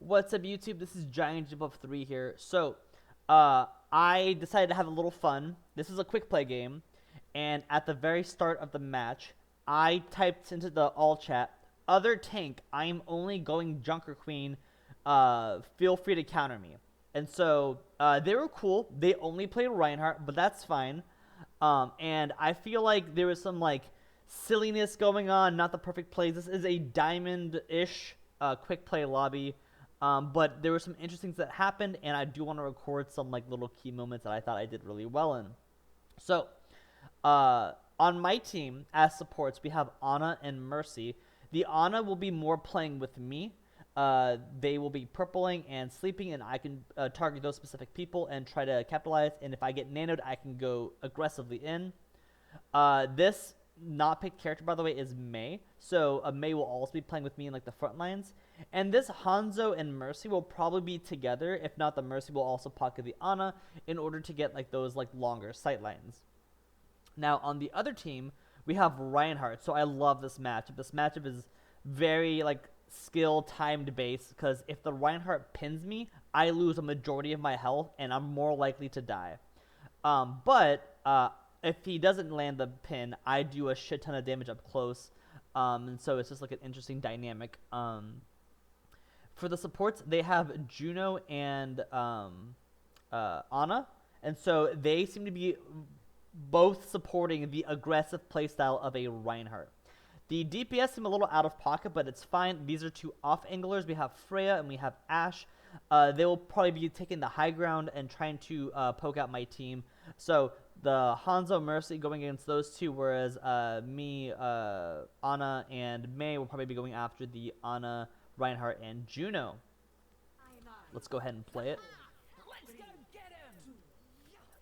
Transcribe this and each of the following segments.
What's up, YouTube? This is Giant Jump of 3 here. So, I decided to have a little fun. This is a quick play game, and at the very start of the match, I typed into the all chat, "Other tank, I am only going Junker Queen. Feel free to counter me." And so, they were cool. They only played Reinhardt, but that's fine. And I feel like there was some silliness going on. Not the perfect plays. This is a diamond-ish quick play lobby. But there were some interesting things that happened, and I do want to record some little key moments that I thought I did really well in. So, on my team as supports, we have Ana and Mercy. The Ana will be more playing with me. They will be purpling and sleeping, and I can target those specific people and try to capitalize. And if I get nanoed, I can go aggressively in. This not picked character, by the way, is Mei. So Mei will also be playing with me in the front lines. And this Hanzo and Mercy will probably be together. If not, the Mercy will also pocket the Ana in order to get those longer sight lines. Now on the other team, we have Reinhardt. So I love this matchup. This matchup is very skill timed based, because if the Reinhardt pins me, I lose a majority of my health and I'm more likely to die. But if he doesn't land the pin, I do a shit ton of damage up close. And so it's just an interesting dynamic. For the supports, they have Juno and Ana, and so they seem to be both supporting the aggressive playstyle of a Reinhardt. The DPS seem a little out of pocket, but it's fine. These are two off-anglers. We have Freya and we have Ashe. They will probably be taking the high ground and trying to poke out my team. So the Hanzo Mercy going against those two, whereas me, Ana, and Mei will probably be going after the Ana, Reinhardt, and Juno. Let's go ahead and play it.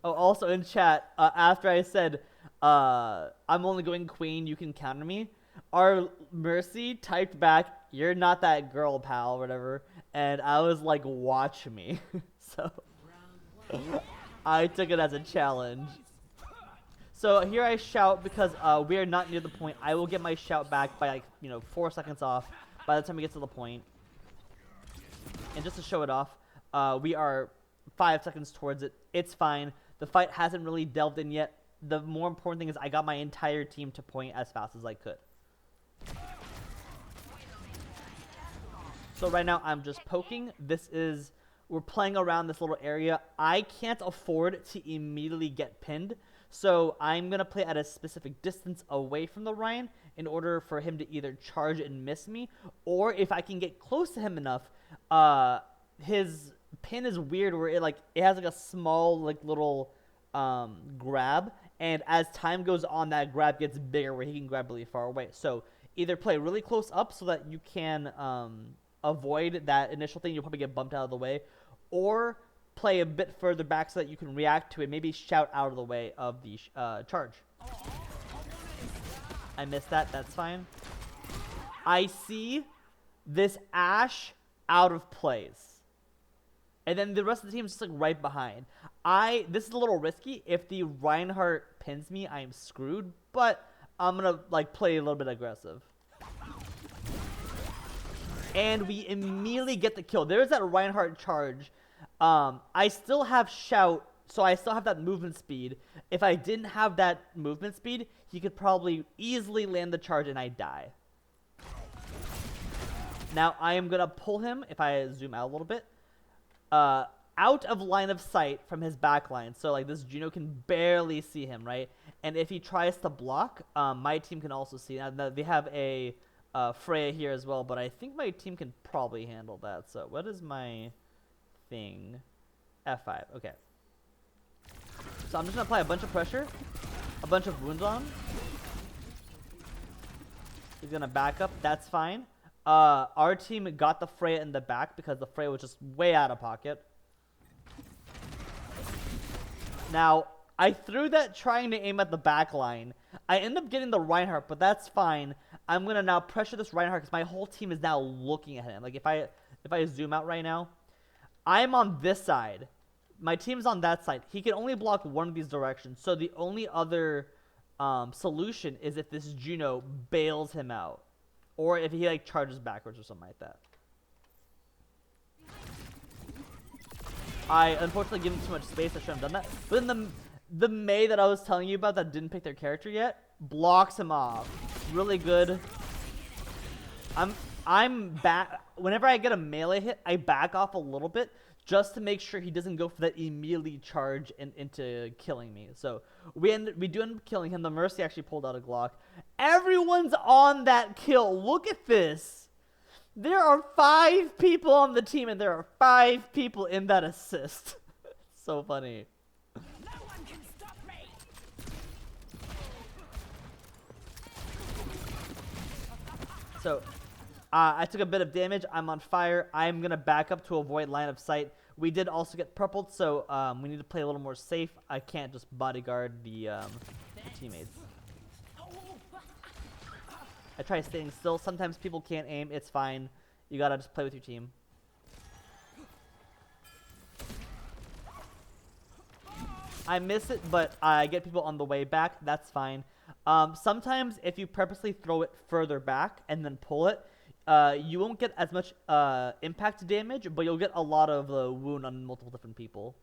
Oh, also in chat, after I said, I'm only going Queen, you can counter me, our Mercy typed back, "You're not that girl, pal," or whatever, and I was like, "Watch me." So I took it as a challenge. So here I shout because we are not near the point. I will get my shout back by 4 seconds off by the time we get to the point. And just to show it off, we are 5 seconds towards it. It's fine. The fight hasn't really delved in yet. The more important thing is I got my entire team to point as fast as I could. So right now I'm just poking. We're playing around this little area. I can't afford to immediately get pinned, so I'm going to play at a specific distance away from the Ryan in order for him to either charge and miss me, or if I can get close to him enough, his pin is weird where it has a small little grab, and as time goes on, that grab gets bigger where he can grab really far away. So either play really close up so that you can avoid that initial thing, you'll probably get bumped out of the way, or play a bit further back so that you can react to it, maybe shout out of the way of the charge. I missed that, that's fine. I see this Ashe out of place, and then the rest of the team is just right behind. This is a little risky. If the Reinhardt pins me, I am screwed, but I'm gonna play a little bit aggressive. And we immediately get the kill. There's that Reinhardt charge. I still have shout, so I still have that movement speed. If I didn't have that movement speed, he could probably easily land the charge and I die. Now I am gonna pull him, if I zoom out a little bit, out of line of sight from his back line. So this Juno can barely see him, right? And if he tries to block, my team can also see. Now they have a Freya here as well, but I think my team can probably handle that. So what is my thing? F5. Okay. So I'm just gonna apply a bunch of pressure, a bunch of wounds on him. He's gonna back up. That's fine. Our team got the Freya in the back because the Freya was just way out of pocket. Now I threw that trying to aim at the back line. I end up getting the Reinhardt, but that's fine. I'm gonna now pressure this Reinhardt because my whole team is now looking at him. If I zoom out right now, I'm on this side. My team's on that side. He can only block one of these directions. So the only other solution is if this Juno bails him out, or if he charges backwards or something like that. I unfortunately gave them too much space. I shouldn't have done that. But then the Mei that I was telling you about that didn't pick their character yet blocks him off. Really good. I'm back. Whenever I get a melee hit, I back off a little bit just to make sure he doesn't go for that immediately charge into killing me. So we do end up killing him. The Mercy actually pulled out a Glock. Everyone's on that kill. Look at this. There are 5 people on the team, and there are 5 people in that assist. So funny. No one can stop me. So I took a bit of damage. I'm on fire. I'm going to back up to avoid line of sight. We did also get purpled, so we need to play a little more safe. I can't just bodyguard the teammates. I try staying still. Sometimes people can't aim. It's fine. You got to just play with your team. I miss it, but I get people on the way back. That's fine. Sometimes if you purposely throw it further back and then pull it, you won't get as much impact damage, but you'll get a lot of wound on multiple different people.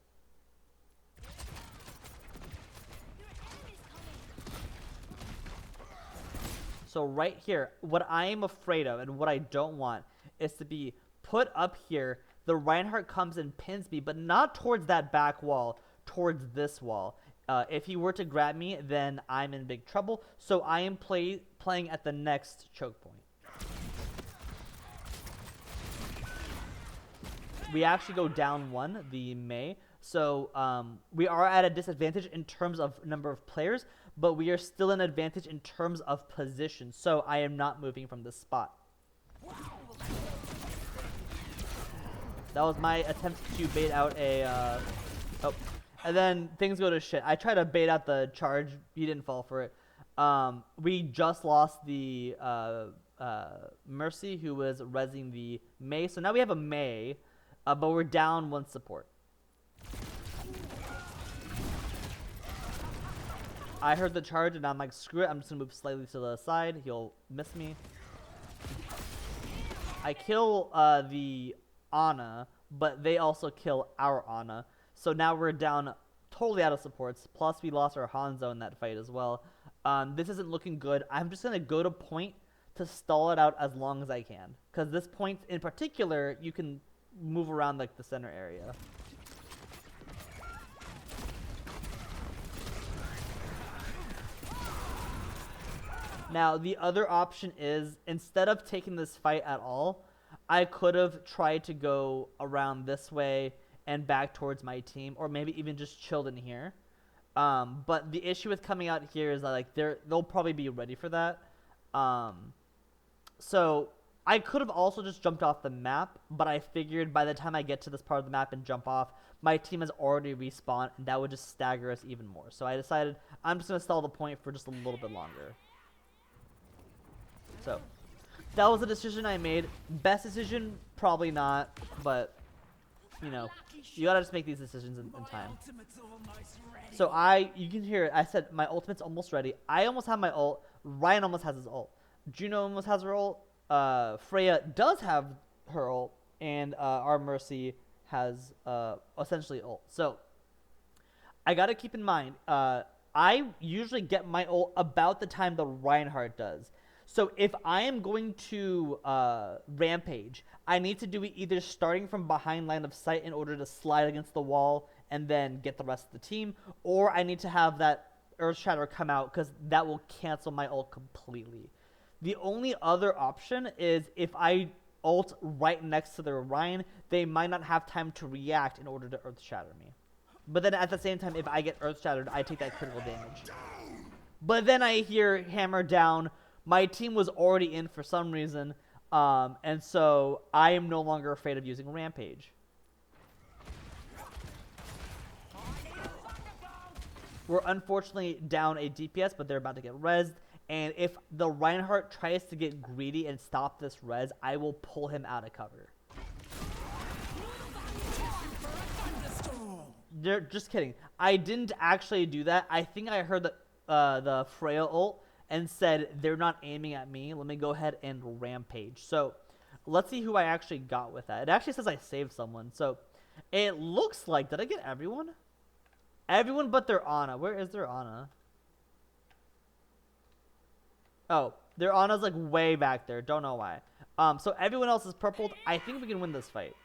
So right here, what I am afraid of and what I don't want is to be put up here. The Reinhardt comes and pins me, but not towards that back wall, towards this wall. If he were to grab me, then I'm in big trouble. So I am playing at the next choke point. We actually go down 1, the Mei. So we are at a disadvantage in terms of number of players, but we are still an advantage in terms of position. So I am not moving from this spot. That was my attempt to bait out a... oh. And then things go to shit. I tried to bait out the charge. He didn't fall for it. We just lost the Mercy, who was rezzing the Mei. So now we have a Mei, but we're down 1 support. I heard the charge, and I'm like, screw it. I'm just going to move slightly to the side. He'll miss me. I kill the Ana, but they also kill our Ana. So now we're down totally out of supports. Plus, we lost our Hanzo in that fight as well. This isn't looking good. I'm just going to go to point to stall it out as long as I can. Because this point in particular, you can move around like the center area. Now, the other option is, instead of taking this fight at all, I could have tried to go around this way and back towards my team, or maybe even just chilled in here. But the issue with coming out here is that like they'll probably be ready for that. So I could have also just jumped off the map, but I figured by the time I get to this part of the map and jump off, my team has already respawned, and that would just stagger us even more. So I decided I'm just going to stall the point for just a little bit longer. So that was a decision I made. Best decision? Probably not, but you know, you gotta just make these decisions in time. So you can hear it. I said my ultimate's almost ready. I almost have my ult. Ryan almost has his ult. Juno almost has her ult. Freya does have her ult, and our Mercy has essentially ult. So I gotta keep in mind, I usually get my ult about the time the Reinhardt does. So if I am going to rampage, I need to do it either starting from behind line of sight in order to slide against the wall and then get the rest of the team, or I need to have that Earth Shatter come out because that will cancel my ult completely. The only other option is if I ult right next to their Ryan, they might not have time to react in order to Earth Shatter me. But then at the same time, if I get Earth Shattered, I take that critical damage. But then I hear hammer down. My team was already in for some reason, and so I am no longer afraid of using Rampage. We're unfortunately down a DPS, but they're about to get rezzed, and if the Reinhardt tries to get greedy and stop this res, I will pull him out of cover. They're just kidding. I didn't actually do that. I think I heard the Freya ult and said they're not aiming at me. Let me go ahead and rampage. So let's see who I actually got with that. It actually says I saved someone. So It looks like, did I get everyone? Everyone but their Ana. Where is their Ana? Oh, their Ana's like way back there. Don't know why. So everyone else is purpled. I think we can win this fight.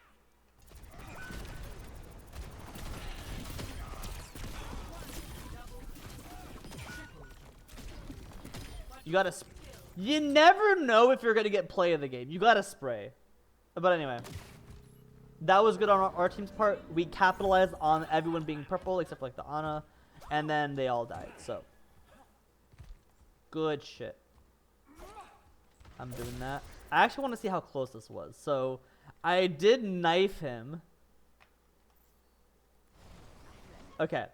You gotta. You never know if you're gonna get play of the game. You gotta spray. But anyway, that was good on our team's part. We capitalized on everyone being purple except for like the Ana, and then they all died. So good shit. I'm doing that. I actually want to see how close this was. So I did knife him. Okay.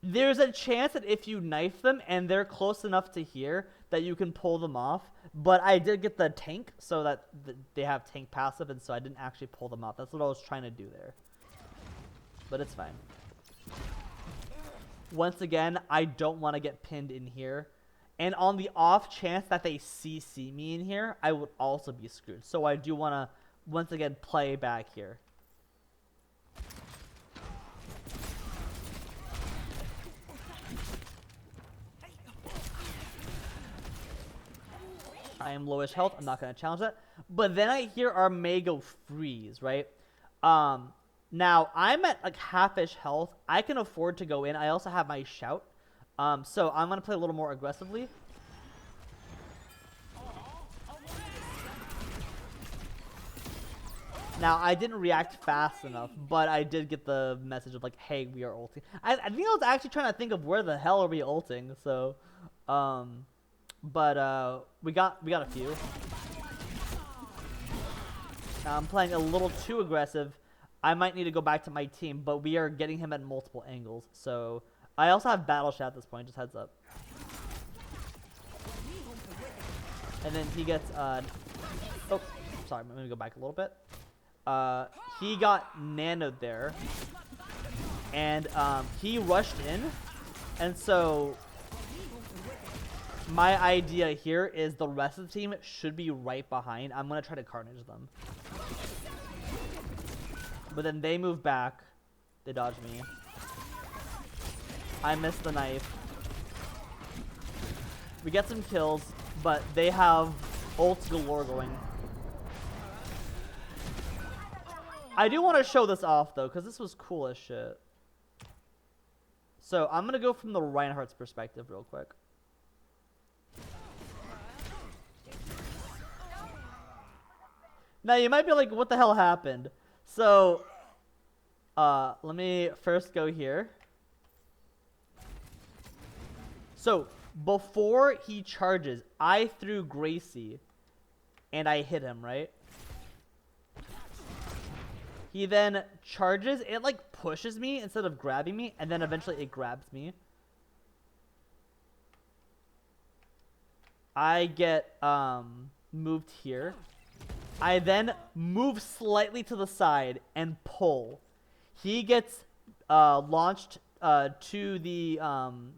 There's a chance that if you knife them and they're close enough to here that you can pull them off. But I did get the tank so that they have tank passive, and so I didn't actually pull them off. That's what I was trying to do there. But it's fine. Once again, I don't want to get pinned in here. And on the off chance that they CC me in here, I would also be screwed. So I do want to, once again, play back here. I am lowish health. I'm not going to challenge that. But then I hear our May go freeze, right? Now, I'm at like half-ish health. I can afford to go in. I also have my shout. So I'm going to play a little more aggressively. Now, I didn't react fast enough, but I did get the message of like, hey, we are ulting. I think I was actually trying to think of where the hell are we ulting, so... But we got a few. Now I'm playing a little too aggressive. I might need to go back to my team, but we are getting him at multiple angles. So I also have battle shot at this point, just heads up. And then he gets oh, sorry, I'm gonna go back a little bit. He got nanoed there, and he rushed in, and so my idea here is the rest of the team should be right behind. I'm going to try to carnage them. But then they move back. They dodge me. I missed the knife. We get some kills, but they have ults galore going. I do want to show this off, though, because this was cool as shit. So I'm going to go from the Reinhardt's perspective real quick. Now, you might be like, what the hell happened? So, let me first go here. So, before he charges, I threw Gracie, and I hit him, right? He then charges, it like pushes me instead of grabbing me, and then eventually it grabs me. I get moved here. I then move slightly to the side and pull. He gets launched to the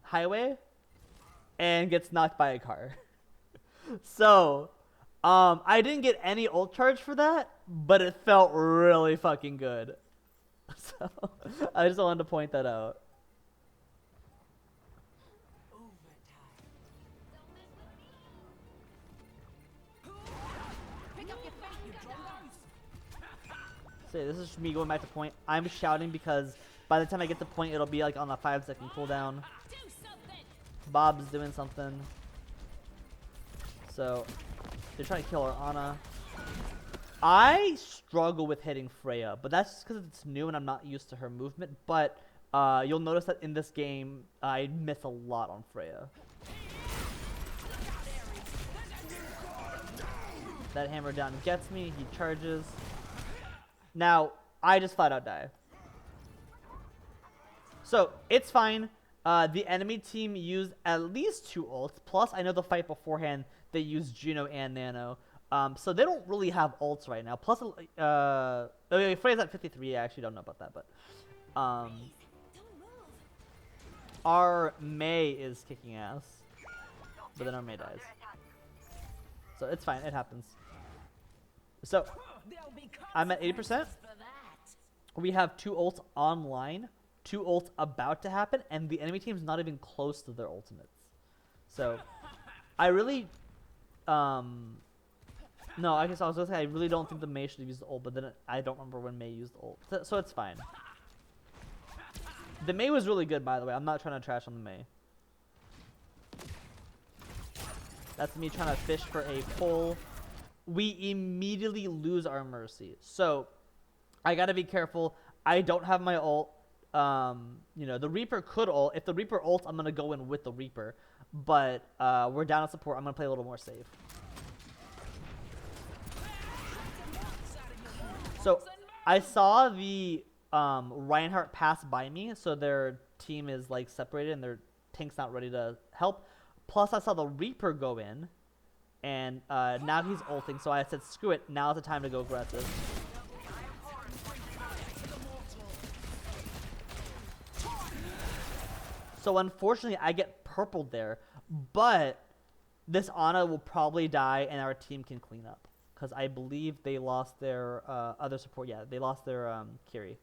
highway and gets knocked by a car. So, I didn't get any ult charge for that, but it felt really fucking good. So, I just wanted to point that out. So this is me going back to point. I'm shouting because by the time I get to point, it'll be like on a 5-second cooldown. Bob's doing something. So they're trying to kill our Ana. I struggle with hitting Freya, but that's just because it's new and I'm not used to her movement. But you'll notice that in this game, I miss a lot on Freya. That hammer down gets me. He charges. Now, I just flat out die. So, it's fine. The enemy team used at least 2 ults. Plus, I know the fight beforehand, they used Juno and Nano. So, they don't really have ults right now. Plus, Freya's at 53. I actually don't know about that. But our May is kicking ass. But then our May dies. So, it's fine. It happens. So, I'm at 80%. we have 2 ults online, 2 ults about to happen, and the enemy team's not even close to their ultimates. So, I really, no, I guess I was gonna say I really don't think the Mei should have used the ult, but then I don't remember when Mei used the ult, so it's fine. The Mei was really good, by the way. I'm not trying to trash on the Mei. That's me trying to fish for a pull. We immediately lose our Mercy, so I gotta be careful. I don't have my ult. You know, the Reaper could ult. If the Reaper ults, I'm gonna go in with the Reaper. But we're down to support. I'm gonna play a little more safe. So I saw the Reinhardt pass by me, so their team is like separated and their tank's not ready to help. Plus, I saw the Reaper go in, and now he's ulting. So I said, screw it. Now's the time to go aggressive. So unfortunately, I get purpled there, but this Ana will probably die, and our team can clean up. Because I believe they lost their other support. Yeah, they lost their Kiri.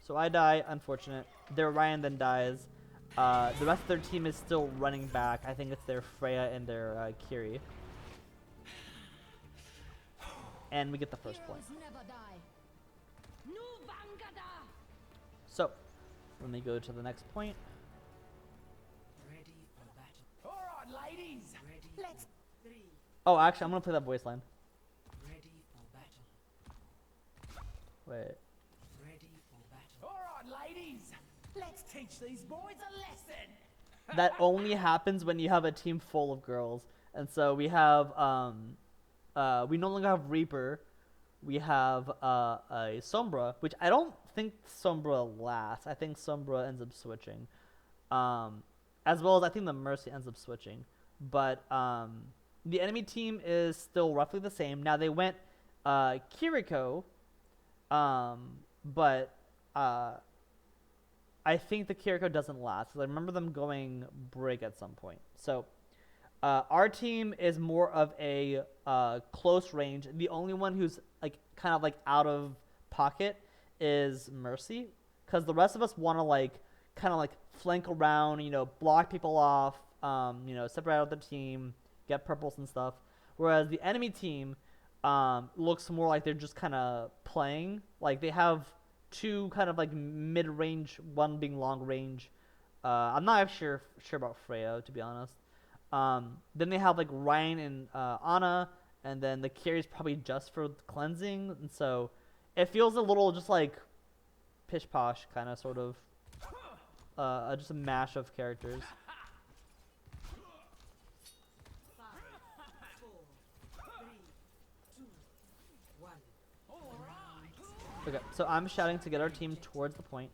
So I die, unfortunate. Their Ryan then dies. The rest of their team is still running back. I think it's their Freya and their Kiri. And we get the first point. So, let me go to the next point. Ready for battle. All right, ladies. Ready. Let's. Oh, actually, I'm gonna play that voice line. Ready for battle. Wait. Ready for battle. All right, ladies. Let's teach these boys a lesson. That only happens when you have a team full of girls. And so we have, we no longer have Reaper. We have a Sombra, which I don't think Sombra lasts. I think Sombra ends up switching. As well as I think the Mercy ends up switching. But the enemy team is still roughly the same. Now they went Kiriko, but I think the Kiriko doesn't last. Because I remember them going Brig at some point. So our team is more of a close range. The only one who's like kind of like out of pocket is Mercy, because the rest of us want to like kind of like flank around, you know, block people off, you know, separate out the team, get purples and stuff. Whereas the enemy team looks more like they're just kind of playing. Like they have 2 kind of like mid-range, 1 being long range. I'm not actually sure about Freya, to be honest. Then they have like Ryan and Ana, and then the carry's probably just for cleansing, and so it feels a little just like pish posh kind of sort of just a mash of characters. 5, 4, 3, 2, 1. All right. Okay, so I'm shouting to get our team towards the point.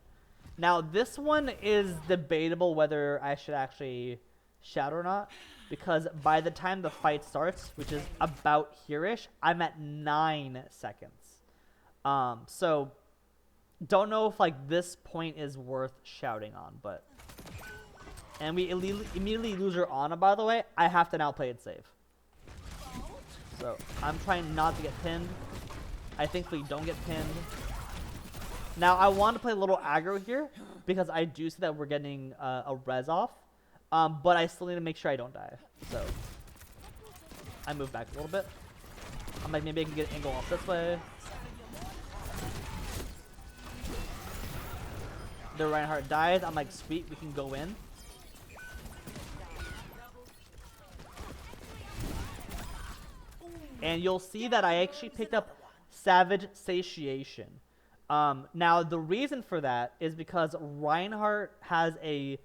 Now this one is debatable whether I should actually shout or not, because by the time the fight starts, which is about here-ish, I'm at 9 seconds. So don't know if like this point is worth shouting on, but and we immediately lose our Ana, by the way. I have to now play it safe. So I'm trying not to get pinned. I think we don't get pinned. Now I want to play a little aggro here because I do see that we're getting a res off. But I still need to make sure I don't die. So I move back a little bit. I'm like, maybe I can get an angle off this way. The Reinhardt dies. I'm like, sweet, we can go in. And you'll see that I actually picked up Savage Satiation. Now the reason for that is because Reinhardt has a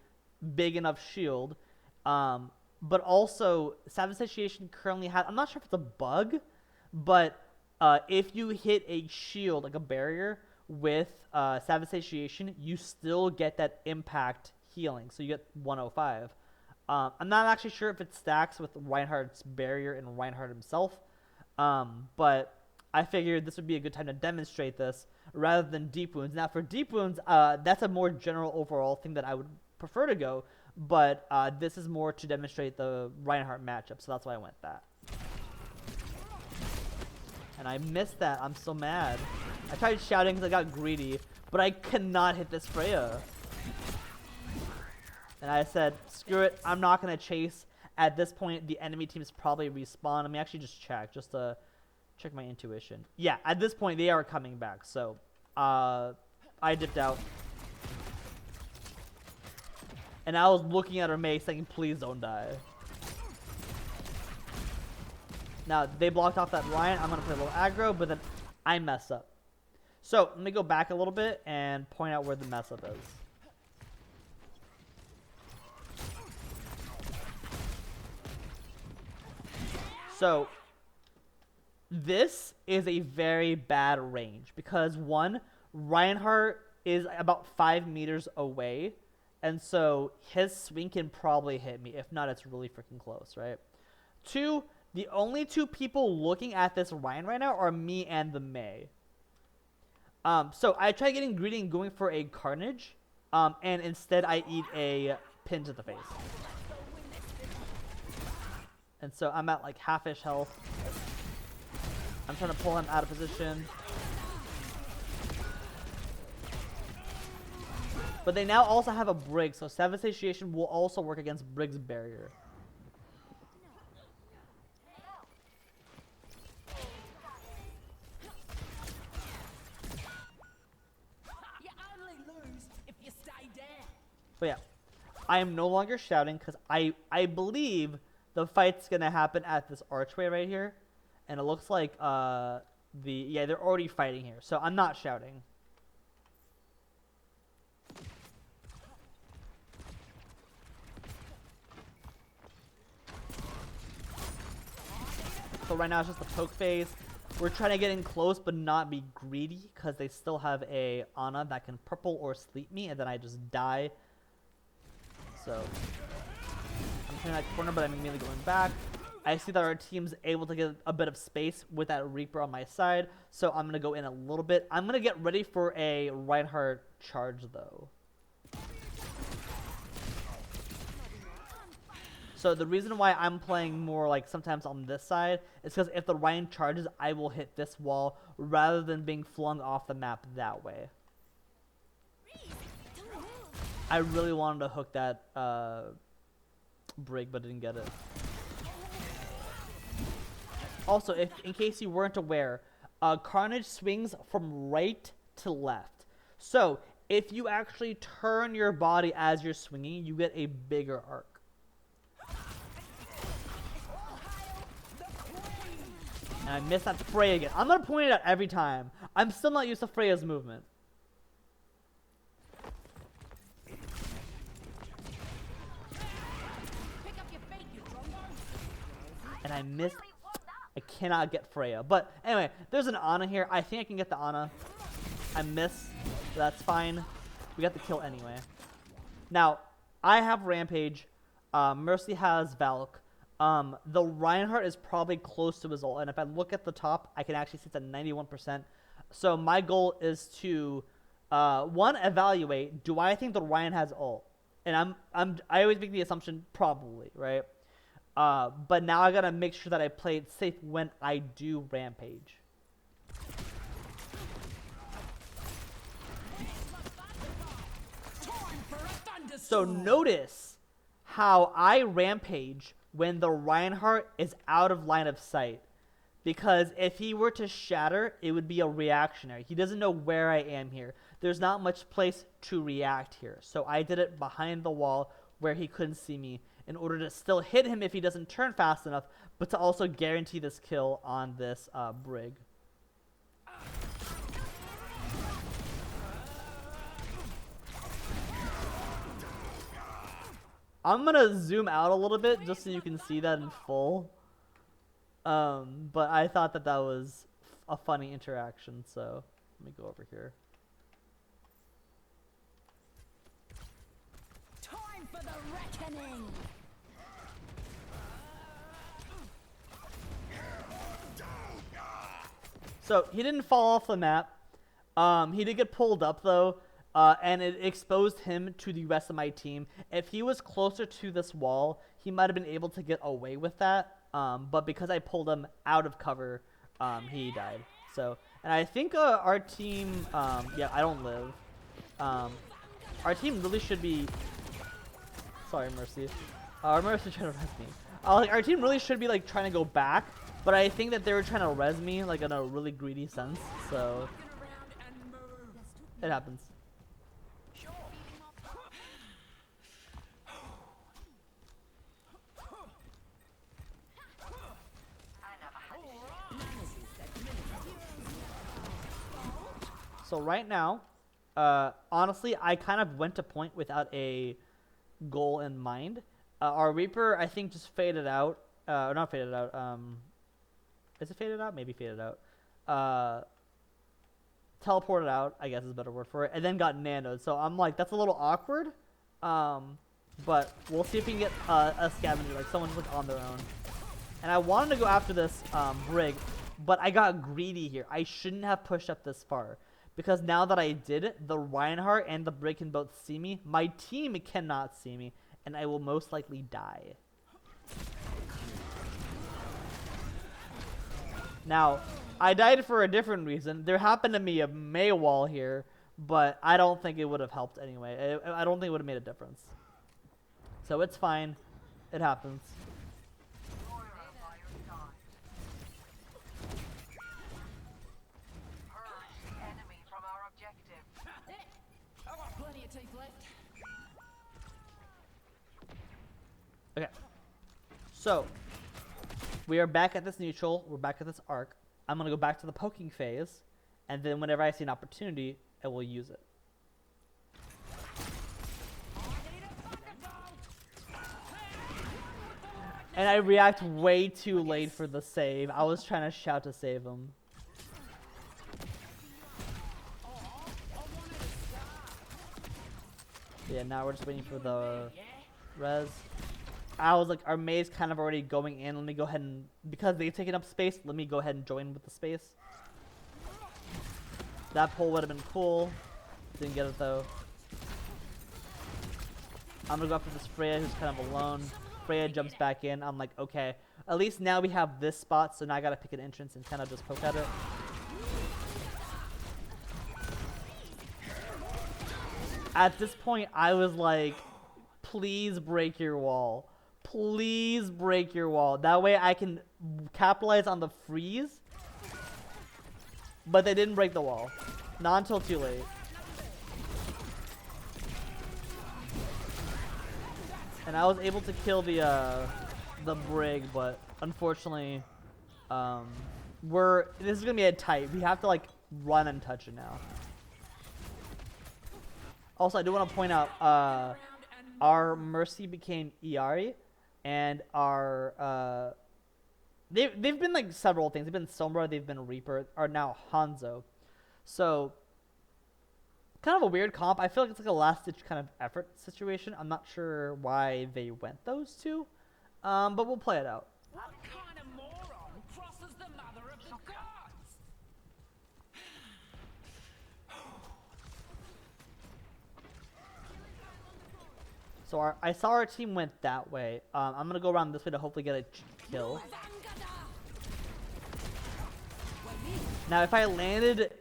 big enough shield, but also Savage Satiation currently has, I'm not sure if it's a bug, but if you hit a shield, like a barrier, with Savage Satiation, you still get that impact healing, so you get 105. I'm not actually sure if it stacks with Reinhardt's barrier and Reinhardt himself, but I figured this would be a good time to demonstrate this rather than deep wounds. Now for deep wounds, that's a more general overall thing that I would prefer to go, but this is more to demonstrate the Reinhardt matchup, so that's why I went that. And I missed that. I'm so mad. I tried shouting because I got greedy, but I cannot hit this Freya. And I said, screw it, I'm not going to chase. At this point, the enemy team's probably respawn. Let me actually just check, just to check my intuition. Yeah, at this point, they are coming back, so I dipped out. And I was looking at her mate saying, please don't die. Now, they blocked off that Ryan. I'm going to play a little aggro, but then I mess up. So, let me go back a little bit and point out where the mess up is. So, this is a very bad range because, one, Reinhardt is about 5 meters away, and so his swing can probably hit me. If not, it's really freaking close, right? Two, the only two people looking at this Ryan right now are me and the Mei. So I tried getting greedy and going for a Carnage, and instead I eat a pin to the face. And so I'm at like half-ish health. I'm trying to pull him out of position. But they now also have a Brig, so Seven Satiation will also work against Brig's barrier. But yeah, I am no longer shouting because I believe the fight's going to happen at this archway right here. And it looks like yeah, they're already fighting here. So I'm not shouting. So right now it's just the poke phase. We're trying to get in close but not be greedy because they still have a Ana that can purple or sleep me and then I just die. So I'm trying that corner, but I'm immediately going back. I see that our team's able to get a bit of space with that Reaper on my side, so I'm going to go in a little bit. I'm going to get ready for a Reinhardt charge, though. So the reason why I'm playing more like sometimes on this side is because if the Ryan charges, I will hit this wall rather than being flung off the map that way. I really wanted to hook that Brig, but didn't get it. Also, in case you weren't aware, Carnage swings from right to left. So, if you actually turn your body as you're swinging, you get a bigger arc. And I missed that Freya again. I'm going to point it out every time. I'm still not used to Freya's movement. And I missed. I cannot get Freya. But anyway, there's an Ana here. I think I can get the Ana. I miss. So that's fine. We got the kill anyway. Now, I have Rampage. Mercy has Valk. The Reinhardt is probably close to his ult. And if I look at the top, I can actually see it's at 91%. So my goal is to, one, evaluate. Do I think the Ryan has ult? And I always make the assumption probably, right? But now I gotta make sure that I play it safe when I do Rampage. So notice how I Rampage when the Reinhardt is out of line of sight. Because if he were to shatter, it would be a reactionary. He doesn't know where I am here. There's not much place to react here. So I did it behind the wall where he couldn't see me, in order to still hit him if he doesn't turn fast enough, but to also guarantee this kill on this Brig. I'm going to zoom out a little bit just so you can see that in full. But I thought that was a funny interaction, so let me go over here. Time for the reckoning! So he didn't fall off the map. He did get pulled up though. and it exposed him to the rest of my team. If he was closer to this wall, he might have been able to get away with that. But because I pulled him out of cover, he died. So, and I think our team, yeah, I don't live. Our team really should be. Sorry, Mercy. Mercy trying to res me. Like, our team really should be like trying to go back, but I think that they were trying to res me like in a really greedy sense. So it happens. So right now, honestly, I kind of went to point without a goal in mind. Our Reaper, I think, just faded out. Or not faded out. Is it faded out? Maybe faded out. Teleported out, I guess is a better word for it, and then got nanoed. So I'm like, that's a little awkward. But we'll see if we can get a scavenger, like someone just like on their own. And I wanted to go after this Brig, but I got greedy here. I shouldn't have pushed up this far. Because now that I did it, the Reinhardt and the Brig can both see me. My team cannot see me, and I will most likely die. Now, I died for a different reason. There happened to be a May wall here, but I don't think it would have helped anyway. I don't think it would have made a difference. So it's fine. It happens. Okay, so we are back at this neutral. We're back at this arc. I'm gonna go back to the poking phase, and then whenever I see an opportunity, I will use it. And I react way too late for the save. I was trying to shout to save him. Yeah, now we're just waiting for the res. I was like, our May's kind of already going in. Let me go ahead and, because they've taken up space, let me go ahead and join with the space. That pull would have been cool. Didn't get it though. I'm gonna go after this Freya who's kind of alone. Freya jumps back in. I'm like, okay. At least now we have this spot, so now I gotta pick an entrance and kind of just poke at it. At this point, I was like, please break your wall. Please break your wall. That way I can capitalize on the freeze. But they didn't break the wall. Not until too late. And I was able to kill the Brig, but unfortunately, this is gonna be a tight. We have to like run and touch it now. Also, I do want to point out, our Mercy became Iari, and our they've been like several things. They've been Sombra, they've been Reaper, are now Hanzo. So kind of a weird comp. I feel like it's like a last ditch kind of effort situation. I'm not sure why they went those two, but we'll play it out. What kind of moron crosses the mother of the gods? So I saw our team went that way. I'm gonna go around this way to hopefully get a kill. Now, if I landed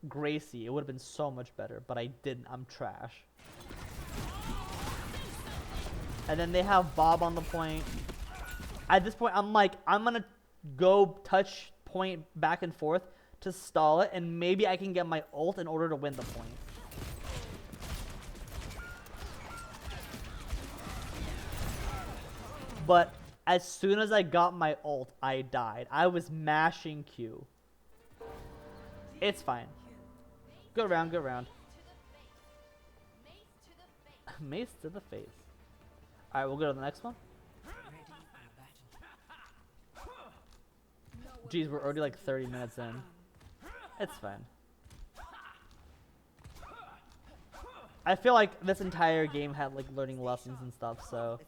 Gracie, it would have been so much better, but I didn't. I'm trash. And then they have Bob on the point. At this point, I'm like, I'm gonna go touch point back and forth to stall it, and maybe I can get my ult in order to win the point. But as soon as I got my ult, I died. I was mashing Q. It's fine. Go around, go around. Mace to the face. Alright, we'll go to the next one. Jeez, we're already like 30 minutes in. It's fine. I feel like this entire game had like learning lessons and stuff, so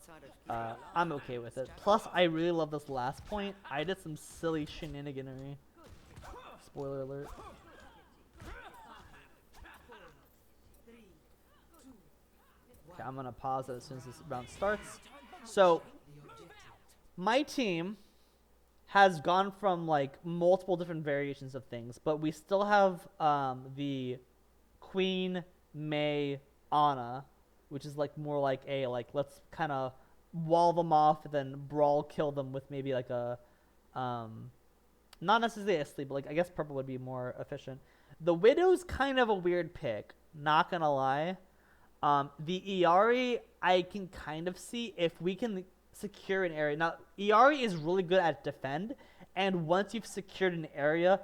I'm okay with it. Plus, I really love this last point. I did some silly shenaniganery. Spoiler alert. Okay, I'm gonna pause it as soon as this round starts. So, my team has gone from like multiple different variations of things, but we still have the Queen, May, Ana, which is like more like a like let's kind of wall them off and then brawl kill them with maybe like a not necessarily a sleep, but like I guess purple would be more efficient. The Widow's kind of a weird pick, not gonna lie. The Iari I can kind of see if we can secure an area. Now Iari is really good at defend, and once you've secured an area,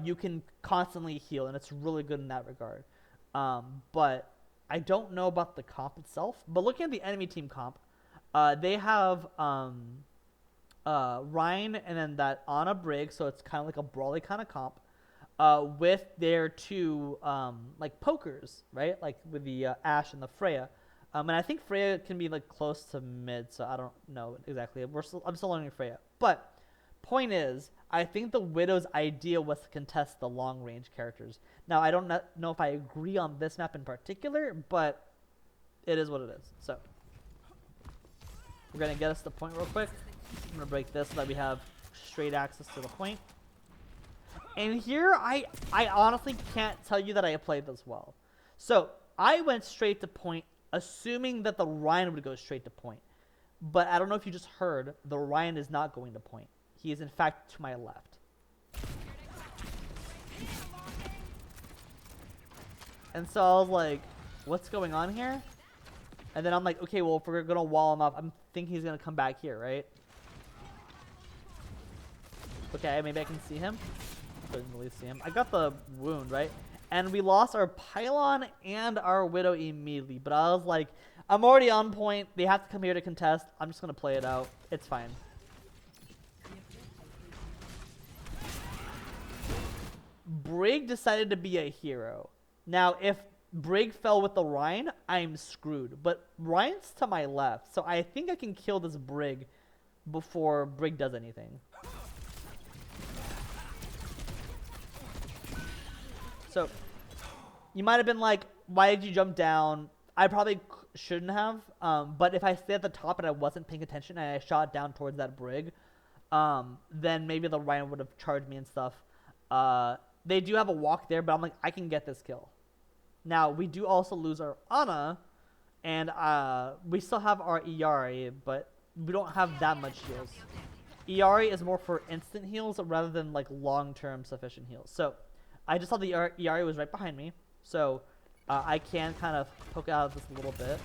you can constantly heal, and it's really good in that regard. But I don't know about the comp itself. But looking at the enemy team comp, they have Ryan and then that Ana Brig, so it's kind of like a brawly kind of comp. With their two like pokers, right? Like with the Ashe and the Freya. And I think Freya can be like close to mid, so I don't know exactly. I'm still learning Freya. But point is, I think the Widow's idea was to contest the long range characters. Now I don't know if I agree on this map in particular, but it is what it is. So we're gonna get us the point real quick. I'm gonna break this so that we have straight access to the point. And here, I honestly can't tell you that I played this well. So, I went straight to point, assuming that the Ryan would go straight to point. But I don't know if you just heard, the Ryan is not going to point. He is, in fact, to my left. And so I was like, what's going on here? And then I'm like, okay, well, if we're going to wall him up, I'm thinking he's going to come back here, right? Okay, maybe I can see him. Couldn't really see him. I got the wound, right? And we lost our pylon and our Widow immediately. But I was like, I'm already on point. They have to come here to contest. I'm just going to play it out. It's fine. Brig decided to be a hero. Now, if Brig fell with the Ryan, I'm screwed. But Ryan's to my left. So I think I can kill this Brig before Brig does anything. So, you might have been like, why did you jump down? I probably shouldn't have. But if I stayed at the top and I wasn't paying attention and I shot down towards that Brig, then maybe the Ryan would have charged me and stuff. They do have a walk there, but I'm like, I can get this kill. Now, we do also lose our Ana, and we still have our Iari, but we don't have that much heals. Iari is more for instant heals rather than like long-term sufficient heals. So, I just saw the Iari was right behind me, so I can kind of poke out of this a little bit.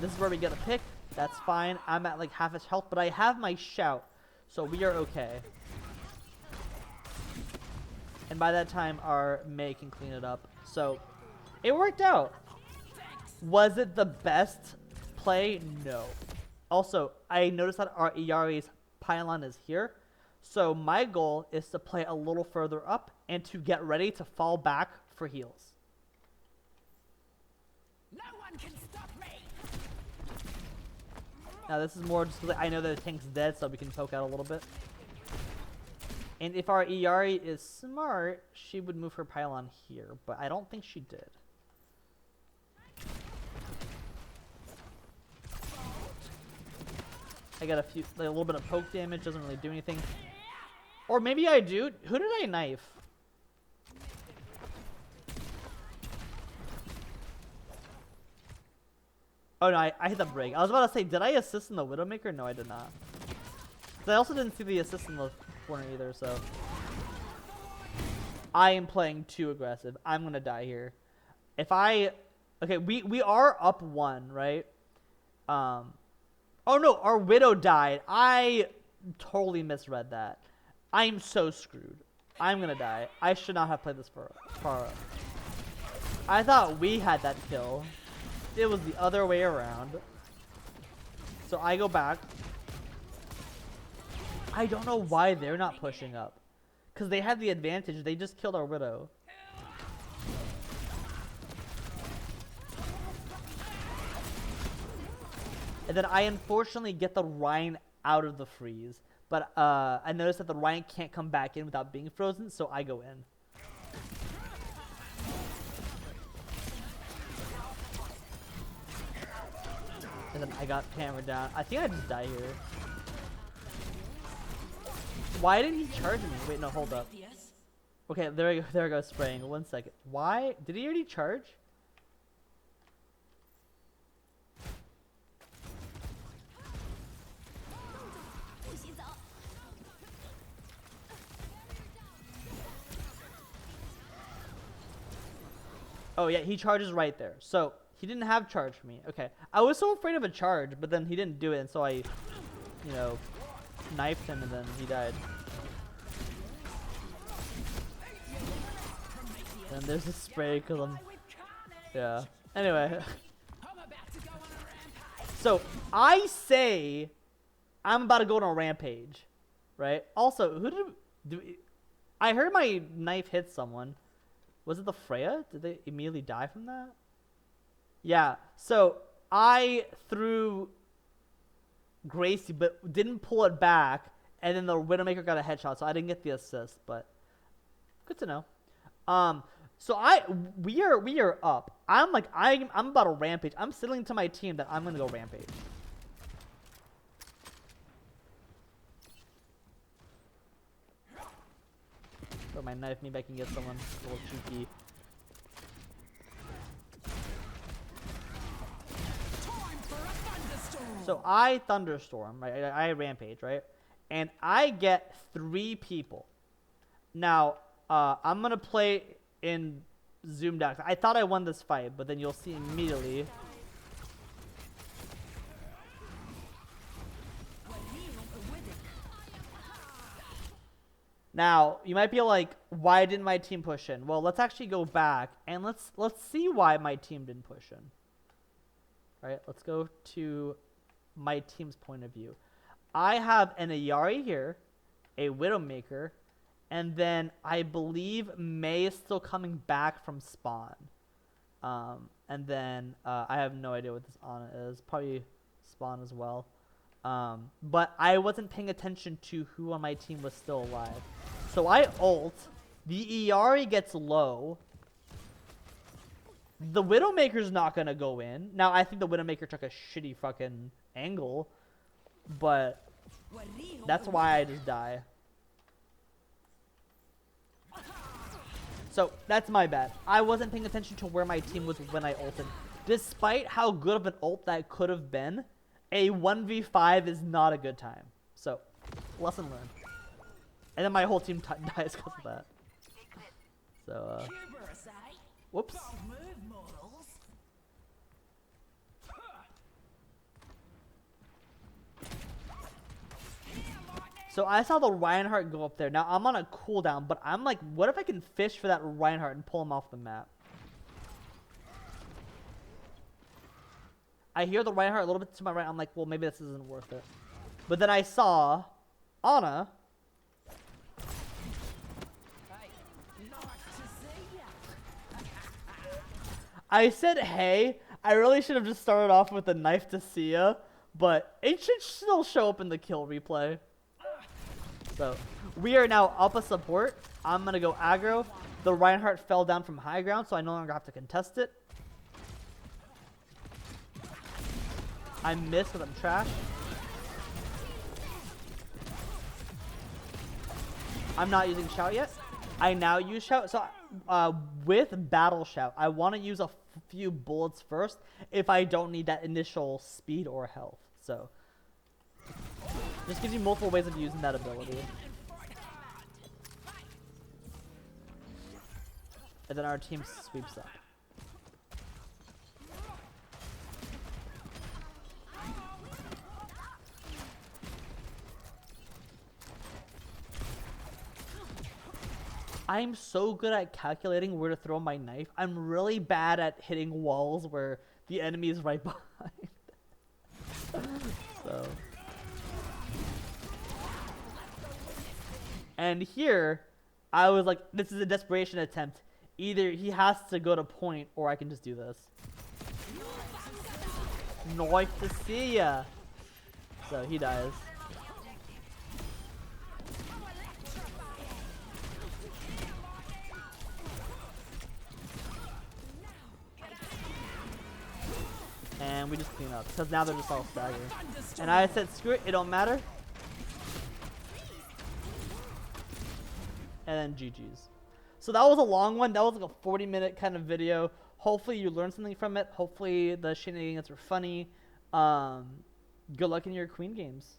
This is where we get a pick. That's fine. I'm at like half his health, but I have my shout, so we are okay. And by that time, our May can clean it up. So it worked out. Was it the best play? No. Also, I noticed that our Iari's pylon is here. So my goal is to play a little further up and to get ready to fall back for heals. No one can stop me. Now this is more just because I know that the tank's dead, so we can poke out a little bit. And if our Iari is smart, she would move her pylon here, but I don't think she did. I got a little bit of poke damage, doesn't really do anything. Or maybe I do. Who did I knife? Oh no, I hit the Brig. I was about to say, did I assist in the Widowmaker? No, I did not. I also didn't see the assist in the corner either, so. I am playing too aggressive. I'm gonna die here. Okay, we are up 1, right? Oh no, our Widow died. I totally misread that. I'm so screwed. I'm gonna die. I should not have played this far up. I thought we had that kill. It was the other way around. So I go back. I don't know why they're not pushing up. Because they had the advantage. They just killed our Widow. And then I unfortunately get the Ryan out of the freeze. But I noticed that the Ryan can't come back in without being frozen, so I go in. And then I got hammered down. I think I just die here. Why didn't he charge me? Wait, no, hold up. Okay, there I go. There I go, spraying. 1 second. Why? Did he already charge? Oh yeah, he charges right there. So he didn't have charge for me. Okay, I was so afraid of a charge, but then he didn't do it, and so I, you know, knifed him, and then he died. And there's a spray because I'm, yeah. Anyway, so I say I'm about to go on a rampage, right? Also, I heard my knife hit someone. Was it the Freya? Did they immediately die from that? Yeah. So I threw Gracie, but didn't pull it back, and then the Widowmaker got a headshot, so I didn't get the assist. But good to know. So we are up. I'm about to rampage. I'm signaling to my team that I'm gonna go rampage. Throw my knife, maybe I can get someone a little cheeky. So I thunderstorm, right? I rampage, right? And I get 3 people. Now, I'm gonna play in zoomed out. I thought I won this fight, but then you'll see immediately. Now, you might be like, why didn't my team push in? Well, let's actually go back and let's see why my team didn't push in. All right, let's go to my team's point of view. I have an Ayari here, a Widowmaker, and then I believe Mei is still coming back from spawn. And then I have no idea what this Ana is. Probably spawn as well. But I wasn't paying attention to who on my team was still alive. So I ult. The Ayari gets low. The Widowmaker's not going to go in. Now, I think the Widowmaker took a shitty fucking angle. But that's why I just die. So, that's my bad. I wasn't paying attention to where my team was when I ulted. Despite how good of an ult that could have been, a 1v5 is not a good time. So, lesson learned. And then my whole team dies because of that. So, whoops. So I saw the Reinhardt go up there. Now I'm on a cooldown, but I'm like, what if I can fish for that Reinhardt and pull him off the map? I hear the Reinhardt a little bit to my right. I'm like, well, maybe this isn't worth it. But then I saw Ana. I said, hey, I really should have just started off with a knife to see ya, but it should still show up in the kill replay. So, we are now up a support. I'm going to go aggro. The Reinhardt fell down from high ground, so I no longer have to contest it. I missed, but I'm trash. I'm not using shout yet. I now use shout. So, with battle shout, I want to use a few bullets first if I don't need that initial speed or health. So, just gives you multiple ways of using that ability. And then our team sweeps up. I'm so good at calculating where to throw my knife. I'm really bad at hitting walls where the enemy is right behind. So. And here, I was like, this is a desperation attempt. Either he has to go to point, or I can just do this. Nice to see ya. So he dies. And we just clean up because now they're just all staggered. And I said, screw it, it don't matter. And then GG's. So that was a long one. That was like a 40-minute kind of video. Hopefully you learned something from it. Hopefully the shenanigans were funny. Good luck in your queen games.